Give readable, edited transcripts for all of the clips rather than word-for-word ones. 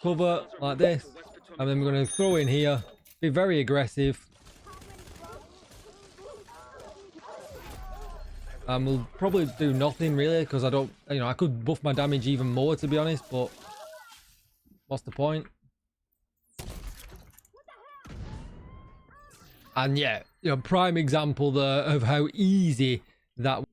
cover like this, and then we're going to throw in here, be very aggressive, and we'll probably do nothing really because I don't, I could buff my damage even more to be honest, but what's the point? And yeah, prime example there of how easy that.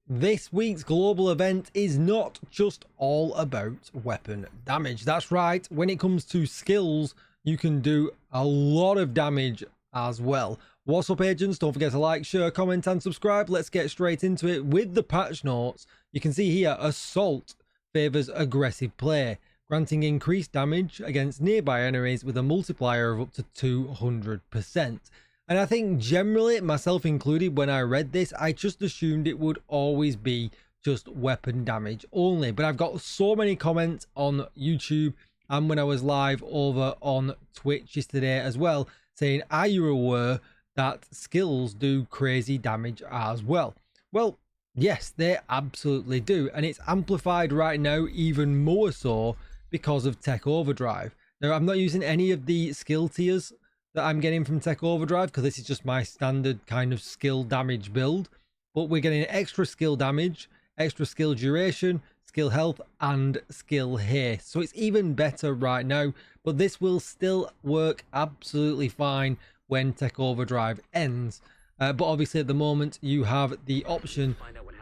This week's global event is not just all about weapon damage. That's right, when it comes to skills, you can do a lot of damage as well. What's up, agents? Don't forget to like, share, comment and subscribe. Let's get straight into it with the patch notes. You can see here, Assault favors aggressive play, granting increased damage against nearby enemies with a multiplier of up to 200%. And I think generally, myself included, when I read this, I just assumed it would always be just weapon damage only. But I've got so many comments on YouTube and when I was live over on Twitch yesterday as well, saying, are you aware that skills do crazy damage as well? Well, yes, they absolutely do. And it's amplified right now even more so because of Tech Overdrive. Now, I'm not using any of the skill tiers that I'm getting from Tech Overdrive because this is just my standard kind of skill damage build, but we're getting extra skill damage, extra skill duration, skill health and skill haste, so it's even better right now. But this will still work absolutely fine when Tech Overdrive ends, but obviously at the moment you have the option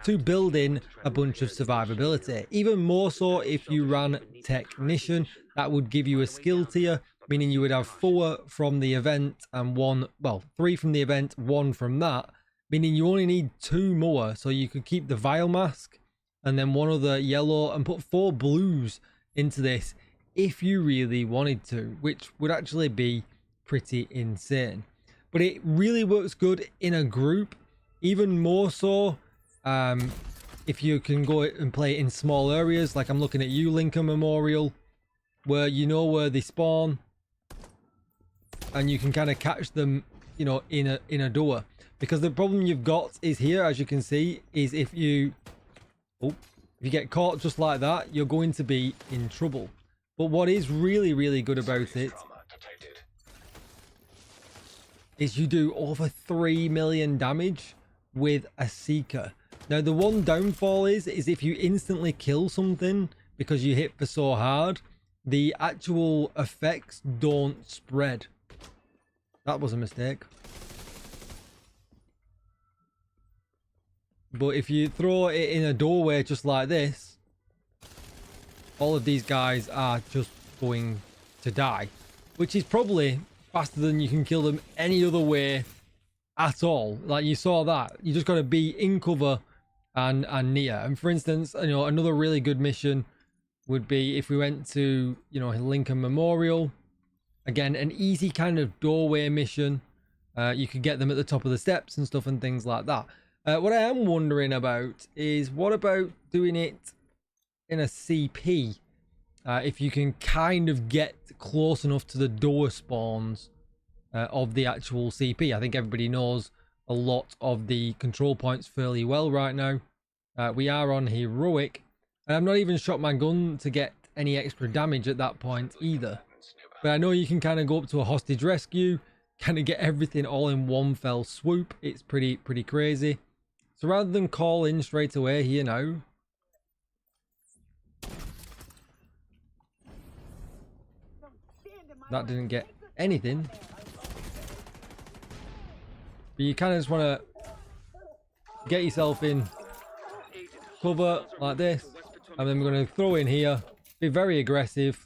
to build in a bunch of survivability, even more so if you ran Technician. That would give you a skill tier, meaning you would have 4 from the event and 3 from the event, 1 from that, meaning you only need 2 more. So you could keep the Vial Mask and then 1 other yellow and put 4 blues into this if you really wanted to, which would actually be pretty insane. But it really works good in a group, even more so if you can go and play in small areas. Like I'm looking at you, Lincoln Memorial, where you know where they spawn and you can kind of catch them, in a door. Because the problem you've got is here, as you can see, is if you get caught just like that, you're going to be in trouble. But what is really, really good about it is you do over 3 million damage with a Seeker. Now, the one downfall is if you instantly kill something because you hit for so hard, the actual effects don't spread. That was a mistake. But if you throw it in a doorway just like this, all of these guys are just going to die, which is probably faster than you can kill them any other way at all. Like you saw that, you just got to be in cover and near. And for instance, another really good mission would be if we went to, Lincoln Memorial. Again, an easy kind of doorway mission. You could get them at the top of the steps and stuff and things like that. What I am wondering about is, what about doing it in a CP? If you can kind of get close enough to the door spawns of the actual CP. I think everybody knows a lot of the control points fairly well right now. We are on heroic, and I've not even shot my gun to get any extra damage at that point either. But I know you can kind of go up to a hostage rescue, kind of get everything all in one fell swoop. It's pretty crazy. So rather than call in straight away here now, that didn't get anything. But you kind of just want to get yourself in cover like this, and then we're going to throw in here, be very aggressive,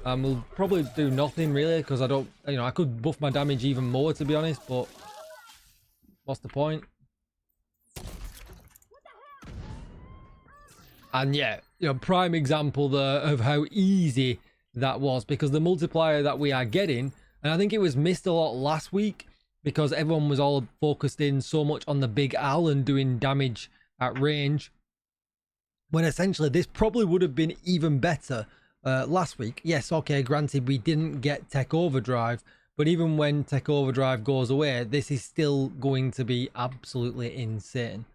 and we'll probably do nothing really because I don't, I could buff my damage even more to be honest, but what's the point? And yeah, prime example there of how easy that was, because the multiplier that we are getting, and I think it was missed a lot last week because everyone was all focused in so much on the big Al and doing damage at range, when essentially this probably would have been even better last week. Yes, okay, granted we didn't get Tech Overdrive, but even when Tech Overdrive goes away, this is still going to be absolutely insane.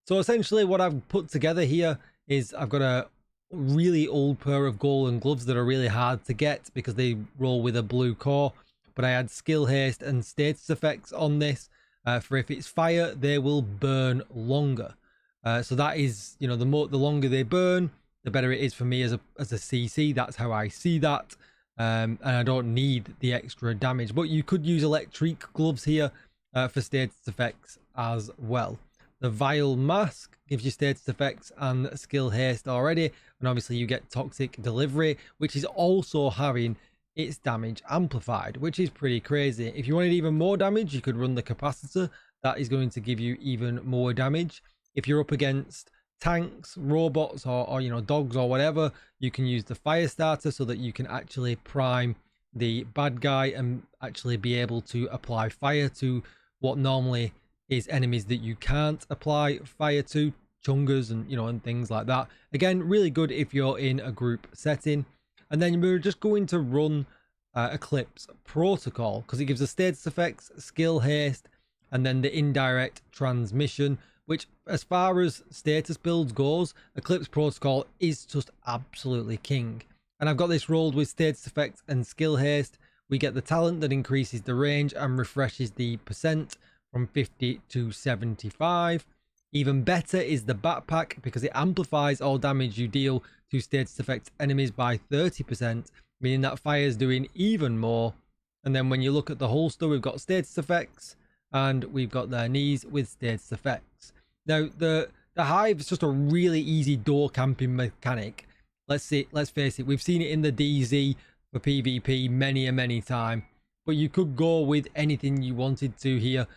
So essentially what I've put together here is I've got a really old pair of golden gloves that are really hard to get because they roll with a blue core, but I had skill haste and status effects on this for if it's fire they will burn longer. So that is, you know, the longer they burn, the better it is for me as a CC. That's how I see that. And I don't need the extra damage, but you could use electric gloves here for status effects as well. The Vile Mask gives you status effects and skill haste already, and obviously you get Toxic Delivery, which is also having its damage amplified, which is pretty crazy. If you wanted even more damage, you could run the Capacitor. That is going to give you even more damage. If you're up against tanks, robots, or you know, dogs or whatever, you can use the Fire Starter so that you can actually prime the bad guy and actually be able to apply fire to what normally is enemies that you can't apply fire to, chungas and, you know, and things like that. Again, really good if you're in a group setting. And then we're just going to run Eclipse Protocol because it gives us status effects, skill haste, and then the indirect transmission, which as far as status builds goes, Eclipse Protocol is just absolutely king. And I've got this rolled with status effects and skill haste. We get the talent that increases the range and refreshes the percent from 50 to 75. Even better is the backpack because it amplifies all damage you deal to status effects enemies by 30%, meaning that fire is doing even more. And then when you look at the holster, we've got status effects and we've got their knees with status effects. Now the hive is just a really easy door camping mechanic. Let's face it, we've seen it in the DZ for PvP many time, but you could go with anything you wanted to here.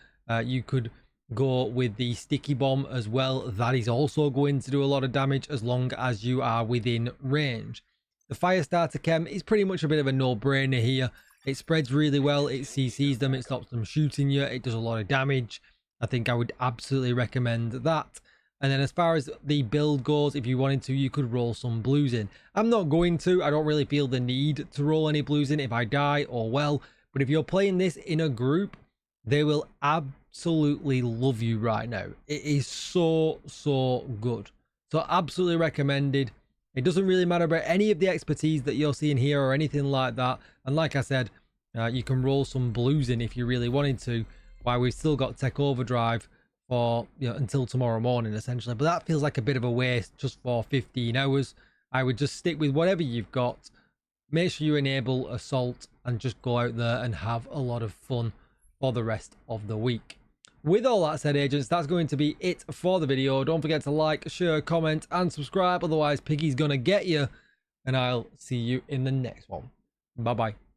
You could go with the sticky bomb as well. That is also going to do a lot of damage as long as you are within range. The fire starter chem is pretty much a bit of a no-brainer here. It spreads really well, it CCs them, it stops them shooting you, it does a lot of damage. I think I would absolutely recommend that. And then as far as the build goes, if you wanted to, you could roll some blues in. I'm not going to. I don't really feel the need to roll any blues in if I die or well. But if you're playing this in a group, they will absolutely love you right now. It is so good. So absolutely recommended. It doesn't really matter about any of the expertise that you're seeing here or anything like that. And like I said, you can roll some blues in if you really wanted to, while we've still got Tech Overdrive for, you know, until tomorrow morning essentially. But that feels like a bit of a waste just for 15 hours. I would just stick with whatever you've got. Make sure you enable Assault and just go out there and have a lot of fun for the rest of the week. With all that said, agents, that's going to be it for the video. Don't forget to like, share, comment and subscribe, otherwise Piggy's gonna get you, and I'll see you in the next one. Bye bye.